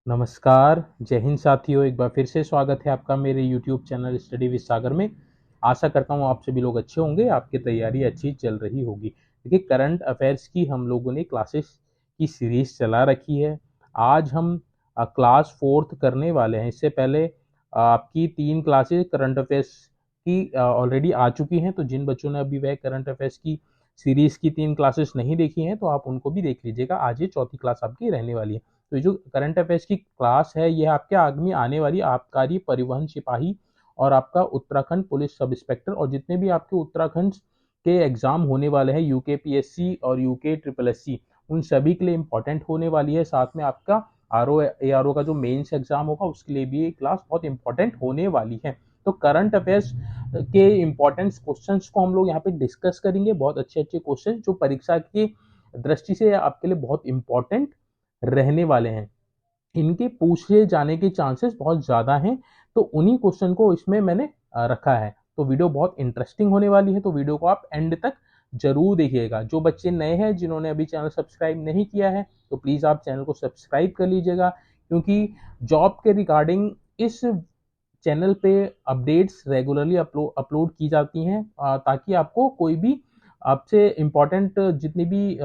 नमस्कार, जय हिंद साथियों। एक बार फिर से स्वागत है आपका मेरे यूट्यूब चैनल स्टडी विद सागर में। आशा करता हूँ आप सभी लोग अच्छे होंगे, आपकी तैयारी अच्छी चल रही होगी। देखिए, करंट अफेयर्स की हम लोगों ने क्लासेस की सीरीज चला रखी है। आज हम क्लास 4th करने वाले हैं। इससे पहले आपकी 3 क्लासेस करंट अफेयर्स की ऑलरेडी आ चुकी हैं, तो जिन बच्चों ने अभी वह करंट अफेयर्स की सीरीज की 3 क्लासेस नहीं देखी हैं, तो आप उनको भी देख लीजिएगा। आज ये चौथी क्लास आपकी रहने वाली है। तो जो करंट अफेयर्स की क्लास है, यह आपके आगामी आने वाली आबकारी, परिवहन सिपाही और आपका उत्तराखंड पुलिस सब इंस्पेक्टर और जितने भी आपके उत्तराखंड के एग्जाम होने वाले हैं, यूके और यूके ट्रिपल एस उन सभी के लिए इंपॉर्टेंट होने वाली है। साथ में आपका आर का जो मेंस एग्जाम होगा, उसके लिए भी ये क्लास बहुत इंपॉर्टेंट होने वाली है। तो करंट अफेयर्स के इंपॉर्टेंट क्वेश्चंस को हम लोग यहाँ पे डिस्कस करेंगे। बहुत अच्छे अच्छे क्वेश्चन जो परीक्षा की दृष्टि से आपके लिए बहुत इंपॉर्टेंट रहने वाले हैं। इनके पूछे जाने के चांसेस बहुत ज़्यादा हैं, तो उन्हीं क्वेश्चन को इसमें मैंने रखा है। तो वीडियो बहुत इंटरेस्टिंग होने वाली है, तो वीडियो को आप एंड तक जरूर देखिएगा। जो बच्चे नए हैं, जिन्होंने अभी चैनल सब्सक्राइब नहीं किया है, तो प्लीज़ आप चैनल को सब्सक्राइब कर लीजिएगा, क्योंकि जॉब के रिगार्डिंग इस चैनल पे अपडेट्स रेगुलरली अपलोड की जाती हैं, ताकि आपको कोई भी आपसे इम्पोर्टेंट जितनी भी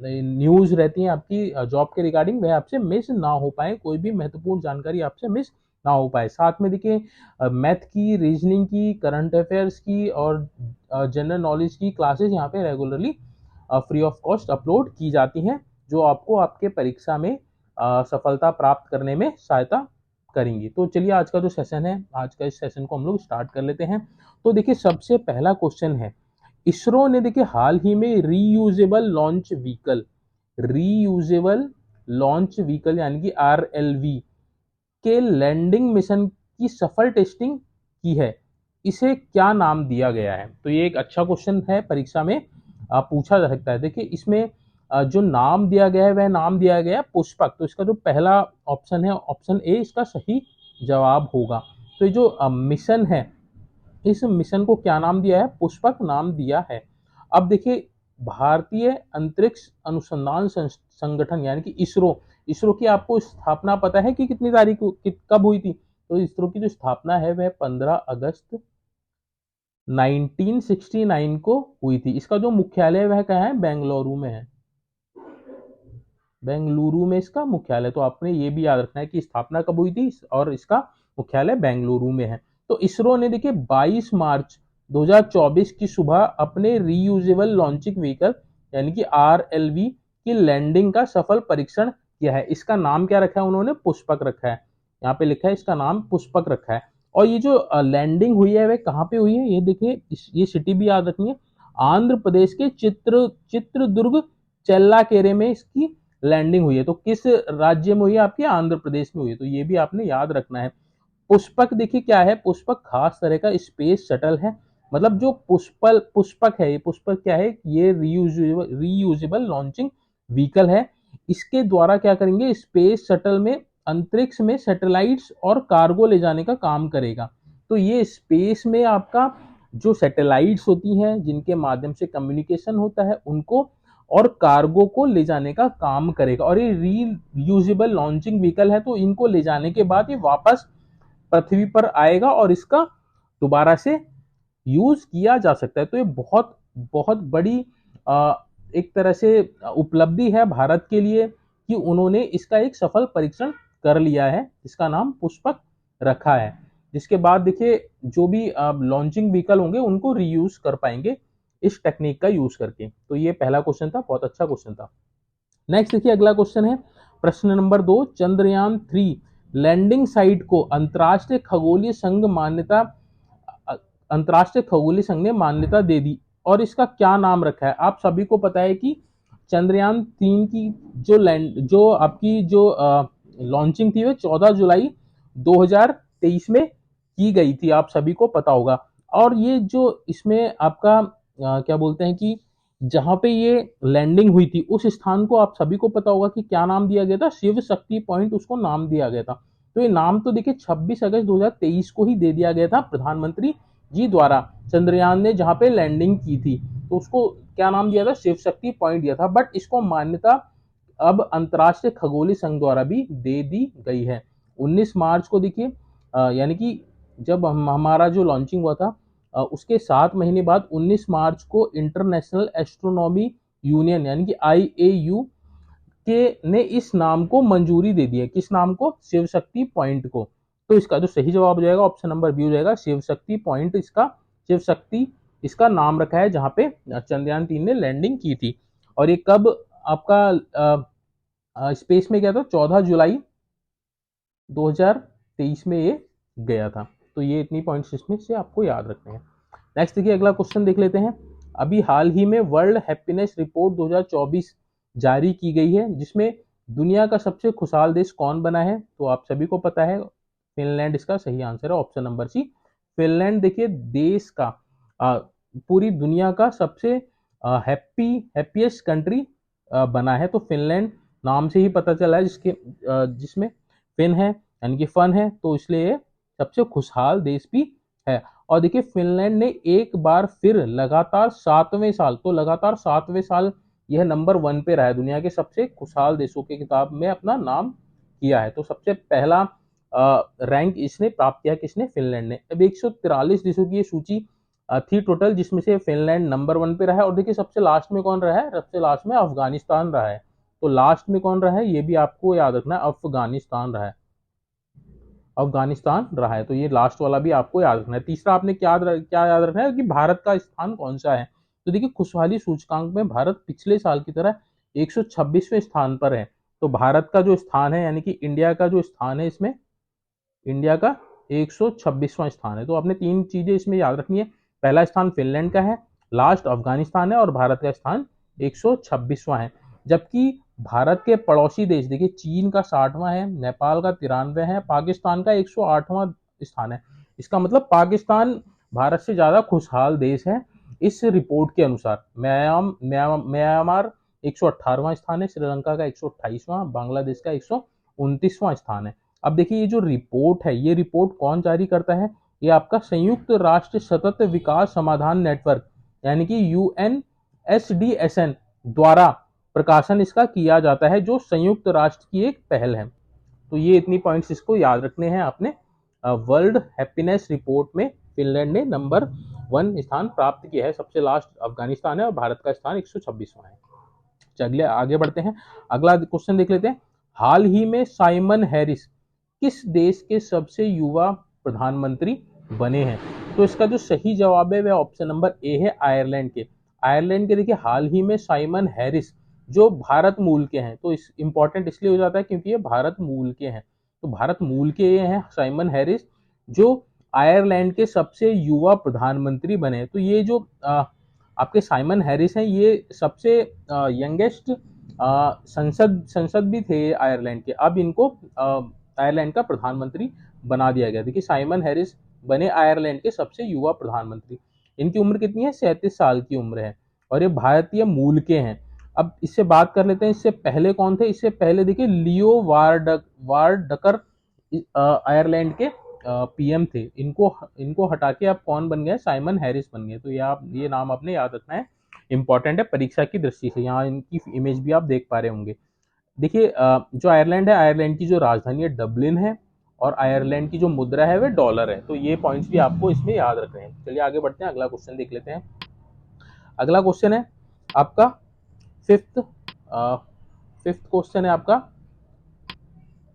न्यूज़ रहती हैं आपकी जॉब के रिगार्डिंग, वह आपसे मिस ना हो पाए, कोई भी महत्वपूर्ण जानकारी आपसे मिस ना हो पाए। साथ में देखिए, मैथ की, रीजनिंग की, करंट अफेयर्स की और जनरल नॉलेज की क्लासेस यहाँ पे regularly free of cost upload की जाती हैं, जो आपको आपके परीक्षा में सफलता प्राप्त करने में सहायता करेंगी। तो चलिए, आज का जो सेशन है, आज का इस सेशन को हम लोग स्टार्ट कर लेते हैं। तो देखिए, सबसे पहला क्वेश्चन है, इसरो ने देखिए हाल ही में रीयूजेबल लॉन्च व्हीकल यानी कि RLV के लैंडिंग मिशन की सफल टेस्टिंग की है। इसे क्या नाम दिया गया है? तो ये एक अच्छा क्वेश्चन है, परीक्षा में पूछा जा सकता है। देखिए, इसमें जो नाम दिया गया है, वह नाम दिया गया है पुष्पक। तो इसका जो पहला ऑप्शन है, ऑप्शन ए, इसका सही जवाब होगा। तो ये जो मिशन है, इस मिशन को क्या नाम दिया है? पुष्पक नाम दिया है। अब देखिए, भारतीय अंतरिक्ष अनुसंधान संगठन यानी कि इसरो की आपको स्थापना पता है कि कितनी तारीख को, कब हुई थी? तो इसरो की जो स्थापना है, वह 15 अगस्त 1969 को हुई थी। इसका जो मुख्यालय वह कहाँ है? बेंगलुरु में है। बेंगलुरु में इसका मुख्यालय। तो आपने ये भी याद रखना है कि स्थापना कब हुई थी और इसका मुख्यालय बेंगलुरु में है। तो इसरो ने देखिए 22 मार्च 2024 की सुबह अपने रीयूजेबल लॉन्चिंग व्हीकल यानी कि RLV की लैंडिंग का सफल परीक्षण किया है। इसका नाम क्या रखा है उन्होंने? पुष्पक रखा है। यहाँ पे लिखा है इसका नाम पुष्पक रखा है। और ये जो लैंडिंग हुई है, वह कहाँ पे हुई है? ये देखिए, ये सिटी भी याद रखनी है। आंध्र प्रदेश के चित्रदुर्ग चेल्लाकेरे में इसकी लैंडिंग हुई है। तो किस राज्य में हुई है? आपके आंध्र प्रदेश में हुई है। तो ये भी आपने याद रखना है। पुष्पक देखिए क्या है? पुष्पक खास तरह का स्पेस शटल है। मतलब जो पुष्पक है, ये पुष्पक क्या है? ये रीयूजेबल लॉन्चिंग व्हीकल है। इसके द्वारा क्या करेंगे? स्पेस शटल में, अंतरिक्ष में सैटेलाइट्स और कार्गो ले जाने का काम करेगा। तो ये स्पेस में आपका जो सैटेलाइट्स होती हैं, जिनके माध्यम से कम्युनिकेशन होता है, उनको और कार्गो को ले जाने का काम करेगा। और ये रीयूजेबल लॉन्चिंग व्हीकल है, तो इनको ले जाने के बाद ये वापस पृथ्वी पर आएगा और इसका दोबारा से यूज किया जा सकता है। तो ये बहुत बहुत बड़ी एक तरह से उपलब्धि है भारत के लिए कि उन्होंने इसका एक सफल परीक्षण कर लिया है। इसका नाम पुष्पक रखा है, जिसके बाद देखिए जो भी लॉन्चिंग व्हीकल होंगे उनको रीयूज कर पाएंगे इस टेक्निक का यूज करके। तो ये पहला क्वेश्चन था, बहुत अच्छा क्वेश्चन था। नेक्स्ट देखिए, अगला क्वेश्चन है, प्रश्न नंबर 2, चंद्रयान 3 लैंडिंग साइट को अंतर्राष्ट्रीय खगोलीय संघ ने मान्यता दे दी और इसका क्या नाम रखा है? आप सभी को पता है कि चंद्रयान 3 की जो आपकी जो लॉन्चिंग थी, वो 14 जुलाई 2023 में की गई थी, आप सभी को पता होगा। और ये जो इसमें आपका क्या बोलते हैं कि जहां पे ये लैंडिंग हुई थी, उस स्थान को आप सभी को पता होगा कि क्या नाम दिया गया था? शिव शक्ति पॉइंट उसको नाम दिया गया था। तो ये नाम तो देखिए 26 अगस्त 2023 को ही दे दिया गया था प्रधानमंत्री जी द्वारा। चंद्रयान ने जहां पे लैंडिंग की थी, तो उसको क्या नाम दिया था? शिव शक्ति पॉइंट दिया था। बट इसको मान्यता अब अंतर्राष्ट्रीय खगोलीय संघ द्वारा भी दे दी गई है। 19 मार्च को देखिए यानी कि जब हमारा जो लॉन्चिंग हुआ था उसके 7 महीने बाद 19 मार्च को इंटरनेशनल एस्ट्रोनॉमी यूनियन यानी कि IAU के ने इस नाम को मंजूरी दे दी है। किस नाम को? शिव शक्ति पॉइंट को। तो इसका जो सही जवाब हो जाएगा ऑप्शन नंबर बी हो जाएगा, शिव शक्ति पॉइंट। इसका शिव शक्ति इसका नाम रखा है जहां पे चंद्रयान 3 ने लैंडिंग की थी। और ये कब आपका स्पेस में गया था? 14 जुलाई 2023 में ये गया था। तो ये इतनी पॉइंट्स इसमें से आपको याद रखने हैं। नेक्स्ट देखिए अगला क्वेश्चन देख लेते हैं। अभी हाल ही में वर्ल्ड हैप्पीनेस रिपोर्ट 2024 जारी की गई है, जिसमें दुनिया का सबसे खुशहाल देश कौन बना है? तो आप सभी को पता है, फिनलैंड इसका सही आंसर है, ऑप्शन नंबर सी। फिनलैंड देखिए देश का पूरी दुनिया का सबसे हैप्पीएस्ट कंट्री बना है। तो फिनलैंड नाम से ही पता चला है, जिसमें फिन है यानी कि फन है, तो इसलिए सबसे खुशहाल देश भी है। और देखिए फिनलैंड ने एक बार फिर लगातार 7वें साल, तो लगातार 7वें साल यह नंबर 1 पे रहा है दुनिया के सबसे खुशहाल देशों के किताब में अपना नाम किया है। तो सबसे पहला रैंक इसने प्राप्त किया, किसने? फिनलैंड ने। अब 143 देशों की ये सूची थी टोटल, जिसमें से फिनलैंड नंबर 1 पे रहा है। और देखिए सबसे लास्ट में कौन रहा है? सबसे लास्ट में अफगानिस्तान रहा है। तो लास्ट में कौन रहा है ये भी आपको याद रखना है, अफगानिस्तान रहा है। अफगानिस्तान रहा है, तो ये लास्ट वाला भी आपको याद रखना है। तीसरा आपने क्या याद रखना है कि भारत का स्थान कौन सा है। तो देखिए खुशहाली सूचकांक में भारत पिछले साल की तरह 126वें स्थान पर है। तो भारत का जो स्थान है यानी कि इंडिया का जो स्थान है, इसमें इंडिया का 126वां स्थान है। तो आपने 3 चीजें इसमें याद रखनी है। पहला स्थान फिनलैंड का है, लास्ट अफगानिस्तान है और भारत का स्थान 126वां है। जबकि भारत के पड़ोसी देश देखिए चीन का 60वां है, नेपाल का 93 है, पाकिस्तान का 108वां स्थान है। इसका मतलब पाकिस्तान भारत से ज्यादा खुशहाल देश है इस रिपोर्ट के अनुसार। म्यांमार 118वां स्थान है, श्रीलंका का 128वां, बांग्लादेश का 129वां स्थान है। अब देखिए ये जो रिपोर्ट है, ये रिपोर्ट कौन जारी करता है? ये आपका संयुक्त राष्ट्र सतत विकास समाधान नेटवर्क यानी कि UNSDSN द्वारा प्रकाशन इसका किया जाता है, जो संयुक्त राष्ट्र की एक पहल है। तो ये इतनी पॉइंट्स इसको याद रखने हैं आपने। वर्ल्ड हैप्पीनेस रिपोर्ट में फिनलैंड ने नंबर 1 स्थान प्राप्त किया है, सबसे लास्ट अफगानिस्तान है और भारत का स्थान 126वां है। चलिए आगे बढ़ते हैं, अगला क्वेश्चन देख लेते हैं। हाल ही में साइमन हैरिस किस देश के सबसे युवा प्रधानमंत्री बने हैं? तो इसका जो सही जवाब है वह ऑप्शन नंबर ए है, आयरलैंड के। आयरलैंड के देखिए हाल ही में साइमन हैरिस जो भारत मूल के हैं, तो इस इंपॉर्टेंट इसलिए हो जाता है क्योंकि ये भारत मूल के हैं। तो भारत मूल के ये हैं साइमन हैरिस, जो आयरलैंड के सबसे युवा प्रधानमंत्री बने। तो ये जो आपके साइमन हैरिस हैं, ये सबसे यंगेस्ट संसद भी थे आयरलैंड के। अब इनको आयरलैंड का प्रधानमंत्री बना दिया गया। देखिए साइमन हैरिस बने आयरलैंड के सबसे युवा प्रधानमंत्री। इनकी उम्र कितनी है? 37 साल की उम्र है और ये भारतीय मूल के हैं। अब इससे बात कर लेते हैं, इससे पहले कौन थे? इससे पहले देखिए लियो वार्डकर आयरलैंड के PM थे। इनको हटा के अब कौन बन गए? साइमन हैरिस बन गए। तो ये नाम आपने याद रखना है, इंपॉर्टेंट है परीक्षा की दृष्टि से। यहाँ इनकी इमेज भी आप देख पा रहे होंगे। देखिए जो आयरलैंड है, आयरलैंड की जो राजधानी है डबलिन है और आयरलैंड की जो मुद्रा है वह डॉलर है। तो ये पॉइंट्स भी आपको इसमें याद रखने हैं। चलिए आगे बढ़ते हैं, अगला क्वेश्चन देख लेते हैं। अगला क्वेश्चन है आपका फिफ्थ क्वेश्चन है आपका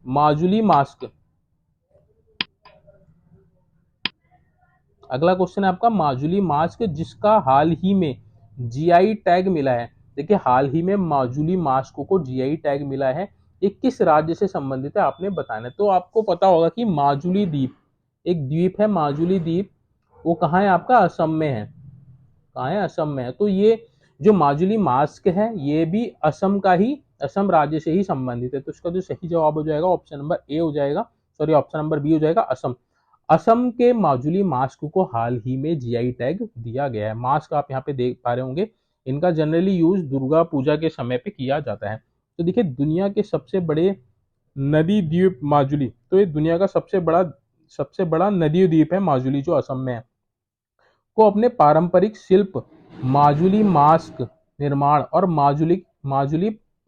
माजुली मास्क। अगला क्वेश्चन है आपका माजुली मास्क, जिसका हाल ही में GI टैग मिला है। देखिए हाल ही में माजुली मास्क को GI टैग मिला है, ये किस राज्य से संबंधित है आपने बताना है। तो आपको पता होगा कि माजुली द्वीप एक द्वीप है, माजुली द्वीप, वो कहाँ है? आपका असम में है। कहाँ है? असम में है। तो ये जो माजुली मास्क है ये भी असम राज्य से ही संबंधित है। तो इसका जो सही जवाब हो जाएगा ऑप्शन नंबर ए हो जाएगा, सॉरी ऑप्शन नंबर बी हो जाएगा, असम। असम के माजुली मास्क को हाल ही में GI टैग दिया गया है। मास्क आप यहाँ पे देख पा रहे होंगे, इनका जनरली यूज दुर्गा पूजा के समय पे किया जाता है। तो देखिए दुनिया के सबसे बड़े नदी द्वीप माजुली, तो ये दुनिया का सबसे बड़ा नदी द्वीप है माजुली, जो असम में है, को अपने पारंपरिक शिल्प माजुली मास्क निर्माण और माजुली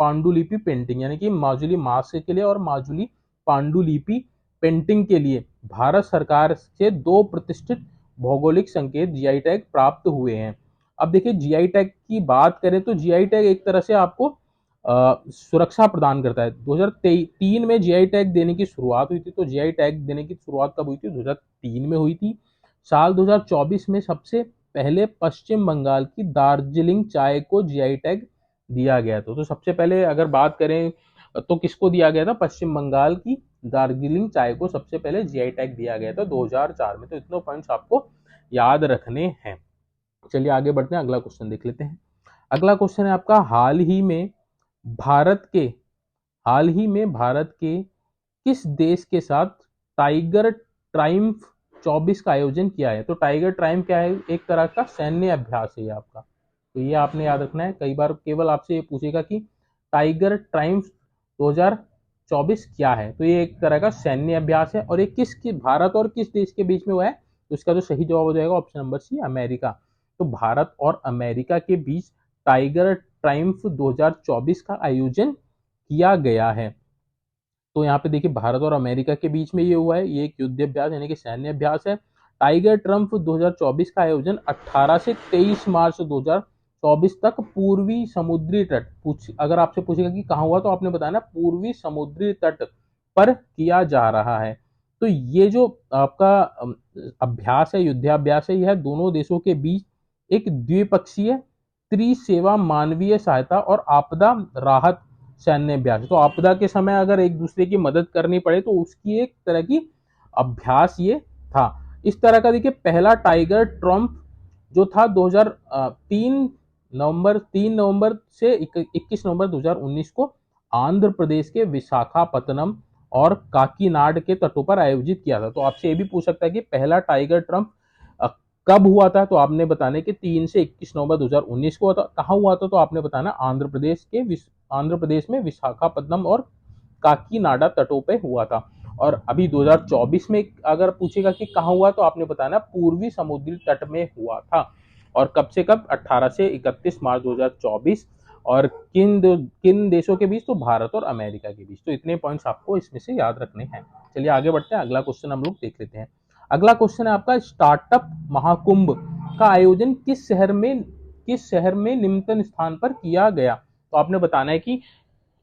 पांडुलिपि पेंटिंग यानी कि माजुली मास्क के लिए और माजुली पांडुलिपि पेंटिंग के लिए भारत सरकार से 2 प्रतिष्ठित भौगोलिक संकेत जीआई टैग प्राप्त हुए हैं। अब देखिए जीआई टैग की बात करें तो जीआई टैग एक तरह से आपको सुरक्षा प्रदान करता है। 2003 में जीआई टैग देने की शुरुआत हुई थी। तो जीआई टैग देने की शुरुआत कब हुई थी? 2003 में हुई थी। साल 2024 में सबसे पहले पश्चिम बंगाल की दार्जिलिंग चाय को जीआई टैग दिया गया था। तो सबसे पहले अगर बात करें तो किसको दिया गया था? पश्चिम बंगाल की दार्जिलिंग चाय को सबसे पहले जीआई टैग दिया गया था 2004 में। तो इतने पॉइंट्स आपको याद रखने हैं। चलिए आगे बढ़ते हैं, अगला क्वेश्चन देख लेते हैं। अगला क्वेश्चन है आपका, हाल ही में भारत के किस देश के साथ टाइगर ट्रायम्फ 24 का आयोजन किया है? तो टाइगर ट्रायम्फ क्या है? एक तरह का सैन्य अभ्यास है ये आपका। तो ये आपने याद रखना है। कई बार केवल आपसे ये पूछेगा कि टाइगर ट्रायम्फ 2024 क्या है? तो ये एक तरह का सैन्य अभ्यास है और ये भारत और किस देश के बीच में हुआ है? तो इसका जो सही जवाब हो जाएगा ऑप्शन नंबर सी, अमेरिका। तो भारत और अमेरिका के बीच टाइगर ट्रायम्फ 2024 का आयोजन किया गया है। तो यहाँ पे देखिए भारत और अमेरिका के बीच में ये हुआ है। ये एक युद्ध अभ्यास यानी कि सैन्य अभ्यास है। टाइगर ट्रम्प 2024 का आयोजन 18 से 23 मार्च 2024 तक पूर्वी समुद्री तट, अगर आपसे पूछेगा कि कहाँ हुआ तो आपने बताया ना पूर्वी समुद्री तट पर किया जा रहा है। तो ये जो आपका अभ्यास है, युद्धाभ्यास है, यह दोनों देशों के बीच एक द्विपक्षीय त्रिसेवा मानवीय सहायता और आपदा राहत सैन्य अभ्यास। तो आपदा के समय अगर एक दूसरे की मदद करनी पड़े तो उसकी एक तरह की अभ्यास ये था। इस तरह का देखिए पहला टाइगर ट्रम्प जो था 3 नवंबर से 21 नवंबर 2019 को आंध्र प्रदेश के विशाखापत्तनम और काकीनाड के तटों पर आयोजित किया था। तो आपसे ये भी पूछ सकता है कि पहला टाइगर ट्रम्प कब हुआ था? तो आपने बताने कि 3 से 21 नवंबर 2019 को हुआ था। कहाँ हुआ था? तो आपने बताना आंध्र प्रदेश में विशाखापत्तनम और काकीनाडा तटों पे हुआ था। और अभी 2024 में अगर पूछेगा कि कहाँ हुआ तो आपने बताना पूर्वी समुद्री तट में हुआ था। और कब से कब? 18 से 31 मार्च 2024। और किन देशों के बीच? तो भारत और अमेरिका के बीच। तो इतने पॉइंट्स आपको इसमें से याद रखने हैं। चलिए आगे बढ़ते हैं, अगला क्वेश्चन हम लोग देख लेते हैं। अगला क्वेश्चन है आपका, स्टार्टअप महाकुंभ का आयोजन किस शहर में निम्नलिखित स्थान पर किया गया? तो आपने बताना है कि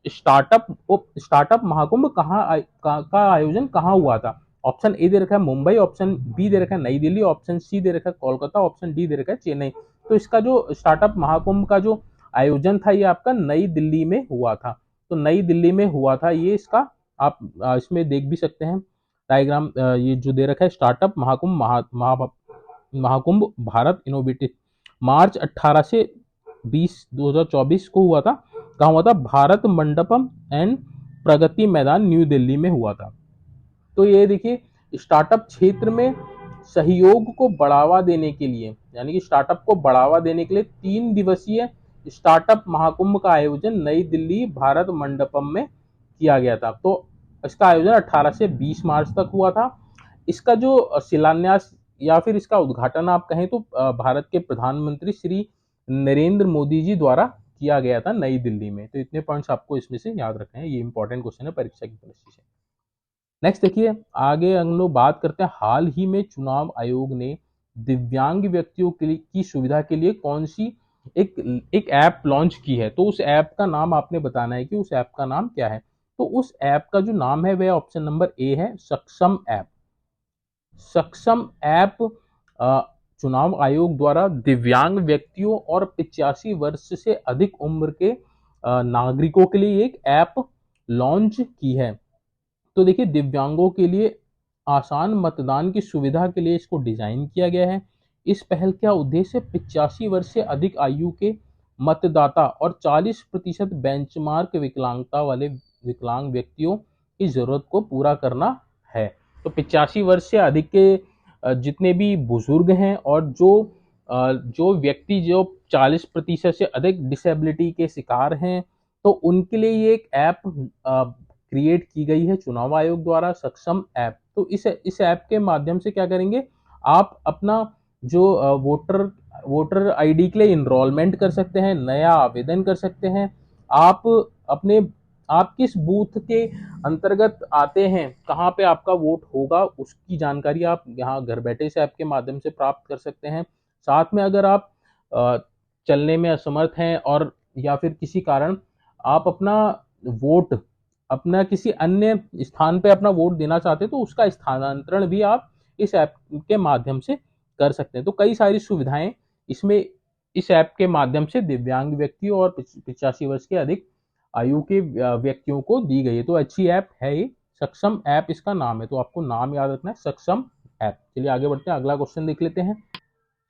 स्टार्टअप महाकुंभ का आयोजन कहाँ हुआ था। ऑप्शन ए दे रखा है मुंबई, ऑप्शन बी दे रखा है नई दिल्ली, ऑप्शन सी दे रखा है कोलकाता, ऑप्शन डी दे रखा है चेन्नई। तो इसका जो स्टार्टअप महाकुंभ का जो आयोजन था ये आपका नई दिल्ली में हुआ था। तो नई दिल्ली में हुआ था ये। इसका आप इसमें देख भी सकते हैं डायग्राम, ये जो दे रखा है स्टार्टअप महाकुंभ भारत इनोवेटिव मार्च 18 से 20 2024 को हुआ था। कहाँ हुआ था? भारत मंडपम एंड प्रगति मैदान न्यू दिल्ली में हुआ था। तो ये देखिए स्टार्टअप क्षेत्र में सहयोग को बढ़ावा देने के लिए यानी कि स्टार्टअप को बढ़ावा देने के लिए 3 दिवसीय स्टार्टअप महाकुंभ का आयोजन नई दिल्ली भारत मंडपम में किया गया था। तो इसका आयोजन 18 से 20 मार्च तक हुआ था। इसका जो शिलान्यास या फिर इसका उद्घाटन आप कहें तो भारत के प्रधानमंत्री श्री नरेंद्र मोदी जी द्वारा किया गया था नई दिल्ली में। तो इतने पॉइंट्स आपको इसमें से याद रखने हैं। ये इंपॉर्टेंट क्वेश्चन है परीक्षा की दृष्टि से। नेक्स्ट देखिए आगे हम लोग बात करते हैं, हाल ही में चुनाव आयोग ने दिव्यांग व्यक्तियों के लिए की सुविधा के लिए कौन सी एक ऐप लॉन्च की है। तो उस ऐप का नाम आपने बताना है कि उस ऐप का नाम क्या है। तो उस ऐप का जो नाम है वह ऑप्शन नंबर ए है, सक्षम ऐप। सक्षम ऐप चुनाव आयोग द्वारा दिव्यांग व्यक्तियों और 85 वर्ष से अधिक उम्र के नागरिकों के लिए एक ऐप लॉन्च की है। तो देखिए दिव्यांगों के लिए आसान मतदान की सुविधा के लिए इसको डिजाइन किया गया है। इस पहल का उद्देश्य 85 वर्ष से अधिक आयु के मतदाता और 40% बेंचमार्क विकलांगता वाले विकलांग व्यक्तियों की जरूरत को पूरा करना है। तो 85 वर्ष से अधिक के जितने भी बुजुर्ग हैं और जो व्यक्ति जो 40% से अधिक डिसेबिलिटी के शिकार हैं तो उनके लिए ये एक ऐप क्रिएट की गई है चुनाव आयोग द्वारा, सक्षम ऐप। तो इस ऐप के माध्यम से क्या करेंगे, आप अपना जो वोटर आईडी के लिए इनरोलमेंट कर सकते हैं, नया आवेदन कर सकते हैं, आप अपने आप किस बूथ के अंतर्गत आते हैं, कहाँ पे आपका वोट होगा, उसकी जानकारी आप यहाँ घर बैठे से ऐप के माध्यम से प्राप्त कर सकते हैं। साथ में अगर आप चलने में असमर्थ हैं और या फिर किसी कारण आप अपना वोट अपना किसी अन्य स्थान पे अपना वोट देना चाहते हैं, तो उसका स्थानांतरण भी आप इस ऐप के माध्यम से कर सकते हैं। तो कई सारी सुविधाएं इसमें इस ऐप के माध्यम से दिव्यांग व्यक्तियों और 85 वर्ष के अधिक आयु के व्यक्तियों को दी गई है। तो अच्छी ऐप है ये, सक्षम ऐप इसका नाम है, तो आपको नाम याद रखना है, सक्षम ऐप। चलिए आगे बढ़ते हैं, अगला क्वेश्चन देख लेते हैं।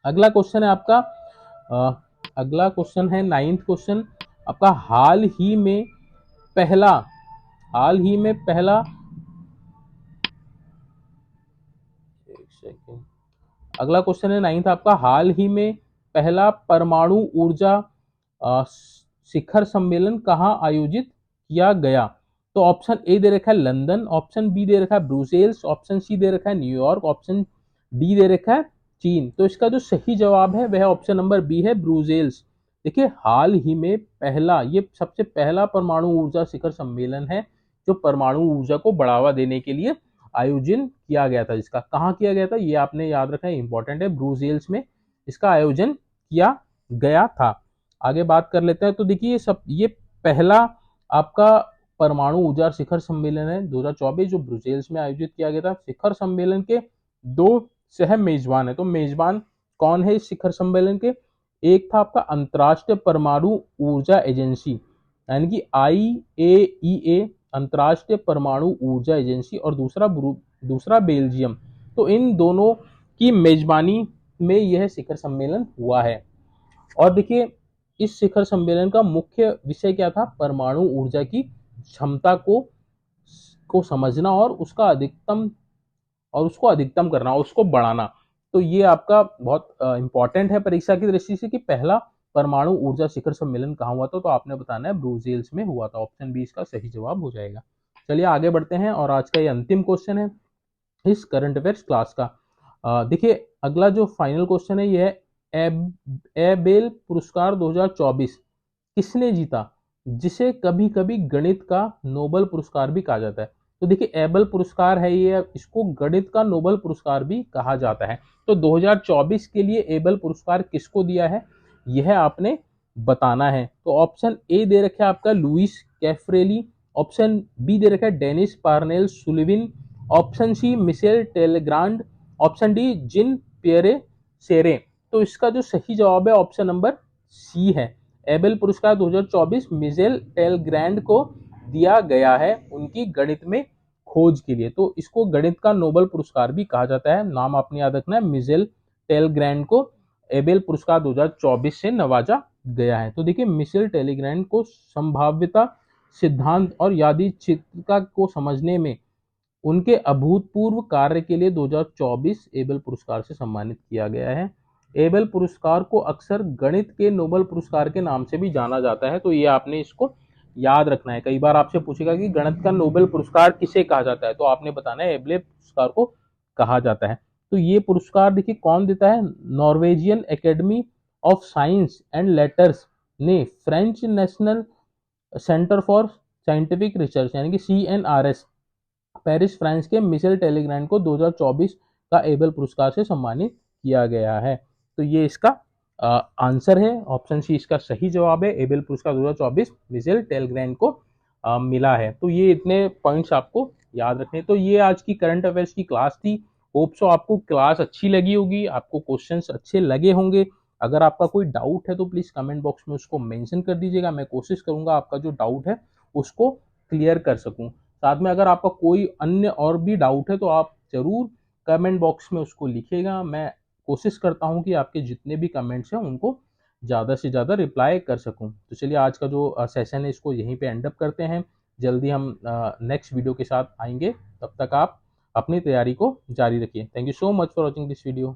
अगला क्वेश्चन है आपका अगला क्वेश्चन है 9th क्वेश्चन आपका। हाल ही में पहला एक सेकेंड। अगला क्वेश्चन है 9th आपका। हाल ही में पहला परमाणु ऊर्जा शिखर सम्मेलन कहाँ आयोजित किया गया? तो ऑप्शन ए दे रखा है लंदन, ऑप्शन बी दे रखा है ब्रुसेल्स, ऑप्शन सी दे रखा है न्यूयॉर्क, ऑप्शन डी दे रखा है चीन। तो इसका जो सही जवाब है वह ऑप्शन नंबर बी है, ब्रुसेल्स। देखिए हाल ही में पहला, ये सबसे पहला परमाणु ऊर्जा शिखर सम्मेलन है जो परमाणु ऊर्जा को बढ़ावा देने के लिए आयोजन किया गया था। इसका कहाँ किया गया था ये आपने याद रखना है, इंपॉर्टेंट है। ब्रुसेल्स में इसका आयोजन किया गया था। आगे बात कर लेते हैं। तो देखिए ये पहला आपका परमाणु ऊर्जा शिखर सम्मेलन है 2024 जो ब्रुसेल्स में आयोजित किया गया था। शिखर सम्मेलन के 2 सह मेजबान है। तो मेजबान कौन है इस शिखर सम्मेलन के? एक था आपका अंतर्राष्ट्रीय परमाणु ऊर्जा एजेंसी यानी कि IAEA, अंतर्राष्ट्रीय परमाणु ऊर्जा एजेंसी, और दूसरा बेल्जियम। तो इन दोनों की मेजबानी में यह शिखर सम्मेलन हुआ है। और देखिए इस शिखर सम्मेलन का मुख्य विषय क्या था? परमाणु ऊर्जा की क्षमता को समझना और उसको अधिकतम करना, उसको बढ़ाना। तो ये आपका बहुत इंपॉर्टेंट है परीक्षा की दृष्टि से कि पहला परमाणु ऊर्जा शिखर सम्मेलन कहाँ हुआ था। तो आपने बताना है ब्रुसेल्स में हुआ था। ऑप्शन बी इसका सही जवाब हो जाएगा। चलिए आगे बढ़ते हैं और आज का ये अंतिम क्वेश्चन है इस करंट अफेयर्स क्लास का। देखिए अगला जो फाइनल क्वेश्चन है ये है एबेल पुरस्कार 2024 किसने जीता, जिसे कभी कभी गणित का नोबेल पुरस्कार भी कहा जाता है? तो देखिए एबेल पुरस्कार है ये, इसको गणित का नोबेल पुरस्कार भी कहा जाता है। तो 2024 के लिए एबेल पुरस्कार किसको दिया है यह आपने बताना है। तो ऑप्शन ए दे रखे आपका लुइस कैफ्रेली, ऑप्शन बी दे रखा है Dennis Parnell Sullivan, option C Michel Talagrand, option D Jean Pierre Serre. तो इसका जो सही जवाब है ऑप्शन नंबर सी है। एबेल पुरस्कार 2024 मिशेल टेलग्रैंड को दिया गया है उनकी गणित में खोज के लिए। तो इसको गणित का नोबेल पुरस्कार भी कहा जाता है। नाम आपने याद रखना है, मिशेल टेलग्रैंड को एबेल पुरस्कार 2024 से नवाजा गया है। तो देखिए मिशेल टेलग्रैंड को संभाव्यता सिद्धांत और यादृच्छिकता को समझने में उनके अभूतपूर्व कार्य के लिए 2024 एबेल पुरस्कार से सम्मानित किया गया है। एबेल पुरस्कार को अक्सर गणित के नोबेल पुरस्कार के नाम से भी जाना जाता है। तो ये आपने इसको याद रखना है। कई बार आपसे पूछेगा कि गणित का नोबेल पुरस्कार किसे कहा जाता है, तो आपने बताना है एबेल पुरस्कार को कहा जाता है। तो ये पुरस्कार देखिए कौन देता है? Norwegian Academy of Science and Letters ने French National Centre for Scientific Research यानी कि CNRS पेरिस फ्रांस के मिशेल टेलग्रैंड को 2024 का एबेल पुरस्कार से सम्मानित किया गया है। तो ये इसका आंसर है, ऑप्शन सी इसका सही जवाब है। एबेल पुरस्कार 2024 मिशेल टेलग्रैंड को मिला है। तो ये इतने पॉइंट्स आपको याद रखने। तो ये आज की करंट अफेयर्स की क्लास थी। होप सो आपको क्लास अच्छी लगी होगी, आपको क्वेश्चंस अच्छे लगे होंगे। अगर आपका कोई डाउट है तो प्लीज़ कमेंट बॉक्स में उसको मेंशन कर दीजिएगा। मैं कोशिश करूंगा आपका जो डाउट है उसको क्लियर कर सकूं। साथ में अगर आपका कोई अन्य और भी डाउट है तो आप जरूर कमेंट बॉक्स में उसको लिखिएगा। मैं कोशिश करता हूं कि आपके जितने भी कमेंट्स हैं उनको ज़्यादा से ज़्यादा रिप्लाई कर सकूं। तो चलिए आज का जो सेशन है इसको यहीं पे एंड अप करते हैं। जल्दी हम नेक्स्ट वीडियो के साथ आएंगे। तब तक आप अपनी तैयारी को जारी रखिए। Thank you so much for watching this video.